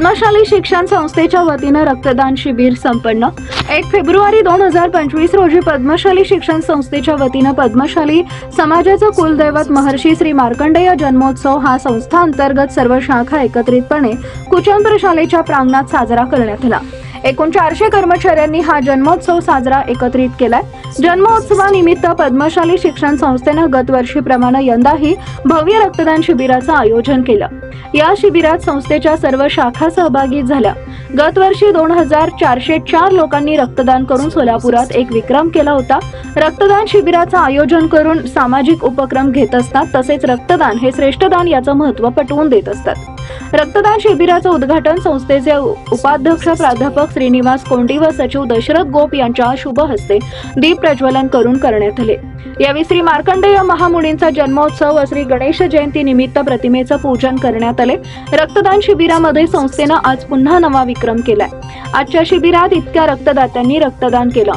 पद्मशाली शिक्षण संस्थेच्या वतीने रक्तदान शिबिर संपन्न। 1 फेब्रुवारी 2025 रोजी पद्मशाली शिक्षण संस्थेच्या वतीने पद्मशाली समाजाचा कुलदैवत महर्षी श्री मार्कंडेय जन्मोत्सव हा संस्था अंतर्गत सर्व शाखा एकत्रितपणे कुचन प्रशालेच्या प्रांगणात साजरा करण्यात आला। एकूण 400 कर्मचाऱ्यांनी हा जन्मोत्सव साजरा एकत्रित केलाय। जन्मोत्सवानिमित्त पद्मशाली शिक्षण संस्थेने गतवर्षीप्रमाणे यंदाही भव्य रक्तदान शिबिराचं आयोजन केलं। या शिबिरात संस्थेच्या सर्व शाखा सहभागी झाल्या। गतवर्षी 2404 लोकांनी रक्तदान करून सोलापुरात एक विक्रम केला होता। रक्तदान शिबिराचं आयोजन करून सामाजिक उपक्रम घेत असतात, तसेच रक्तदान हे श्रेष्ठदान याचं महत्त्व पटवून देत असतात। रक्तदान शिबिराचं उद्घाटन संस्थेचे उपाध्यक्ष प्राध्यापक श्रीनिवास कोंडी व सचिव दशरथ गोप यांच्या शुभ हस्ते दीप प्रज्वलन करून करण्यात आले। यावेळी श्री मार्कंडेय महामुनींचा जन्मोत्सव व श्री गणेश जयंती निमित्त प्रतिमेचं पूजन करण्यात आले। रक्तदान शिबिरामध्ये संस्थेनं आज पुन्हा नवा विक्रम केलाय। आजच्या शिबिरात इतक्या रक्तदात्यांनी रक्तदान केलं।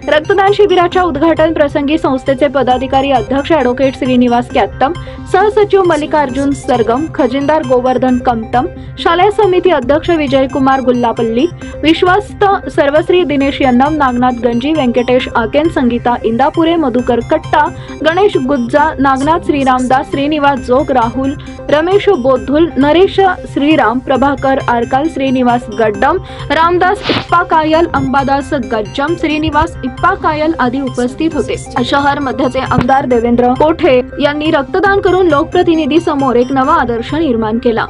रक्तदान शिबिराच्या उद्घाटन प्रसंगी संस्थेचे पदाधिकारी अध्यक्ष ॲडव्होकेट श्रीनिवास कॅत्तम, सहसचिव मल्लिकार्जुन सरगम, खजिनदार गोवर्धन कमतम, शालेय समिती अध्यक्ष विजयकुमार गुल्लापल्ली, विश्वस्त सर्वश्री दिनेश यन्नम, नागनाथ गंजी, व्यंकटेश आकेन, संगीता इंदापुरे, मधुकर कट्टा, गणेश गुज्जा, नागनाथ श्रीरामदास, श्रीनिवास जोग, राहुल रमेश बोद्धुल, नरेश श्रीराम, प्रभाकर आरकाल, श्रीनिवास गड्डम, रामदास इप्पा कायल, अंबादास गज्जम, श्रीनिवास इप्पा कायल आदी उपस्थित होते। शहर मध्यचे आमदार देवेंद्र कोठे यांनी रक्तदान करून लोकप्रतिनिधी समोर एक नवा आदर्श निर्माण केला।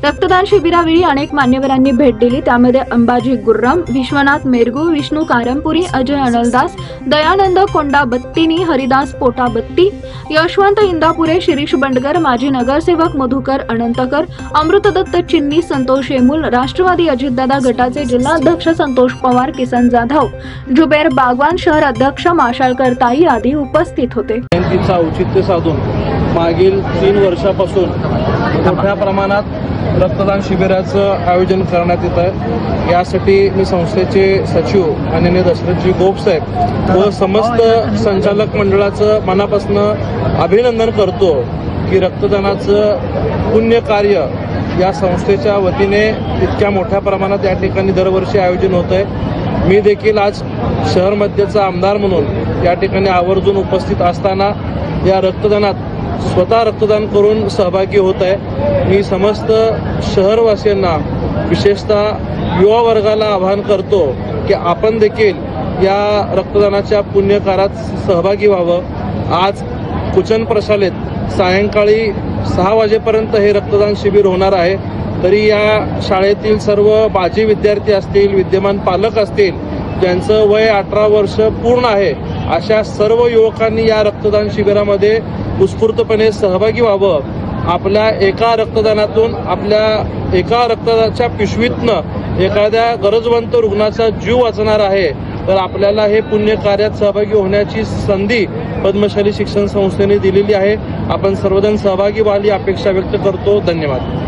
रक्तदान शिबिरावेळी अनेक मान्यवरांनी भेट दिली। त्यामध्ये अंबाजी गुर्रम, विश्वनाथ मेरगू, विष्णू कारंपुरी, अजय अनलदास, दयानंद कोंडा बत्तीनी, हरिदास पोटा बत्ती, यशवंत इंदापुरे, शिरीष बंडगर, माजी नगरसेवक मधुकर अनंतकर, अमृतदत्त चिन्नी, संतोष येमुल, राष्ट्रवादी अजितदादा गटाचे जिल्हाध्यक्ष संतोष पवार, किसन जाधव, जुबेर बागवान, शहर अध्यक्ष माशाळकर ताई आदी उपस्थित होते। जयंतीचं औचित्य साधून मागील 3 वर्षापासून मोठ्या प्रमाणात रक्तदान शिबिराचं आयोजन करण्यात येत आहे। यासाठी मी संस्थेचे सचिव माननीय दशरथजी गोप साहेब व समस्त संचालक मंडळाचं मनापासून अभिनंदन करतो की रक्तदानाचं पुण्य कार्य या संस्थेच्या वतीने इतक्या मोठ्या प्रमाणात या ठिकाणी दरवर्षी आयोजन होत आहे। मी देखील आज शहर मध्यचा आमदार म्हणून या ठिकाणी आवर्जून उपस्थित असताना या रक्तदानात स्वतः रक्तदान करून सहभागी होत आहे। मी समस्त शहरवासियांना विशेषतः युवा वर्गाला आवाहन करतो की आपण देखील या रक्तदानाच्या पुण्यकार्यात सहभागी व्हावं। आज कुचन प्रशालेत सायंकाळी 6 वाजेपर्यंत हे रक्तदान शिबिर होणार आहे। तरी या शाळेतील सर्व माजी विद्यार्थी असतील, विद्यमान पालक असतील, ज्यांचं वय 18 वर्ष पूर्ण आहे, अशा सर्व युवकांनी या रक्तदान शिबिरामध्ये उत्स्फूर्तपणे सहभागी व्हावं। आपल्या एका रक्तदानातून, आपल्या एका रक्तदानाच्या पिशवीतनं एखाद्या गरजवंत रुग्णाचा जीव वाचणार आहे। तर आपल्याला हे पुण्य कार्यात सहभागी होण्याची संधी पद्मशाली शिक्षण संस्थेने दिलेली आहे। आपण सर्वजण सहभागी व्हावी अपेक्षा व्यक्त करतो। धन्यवाद।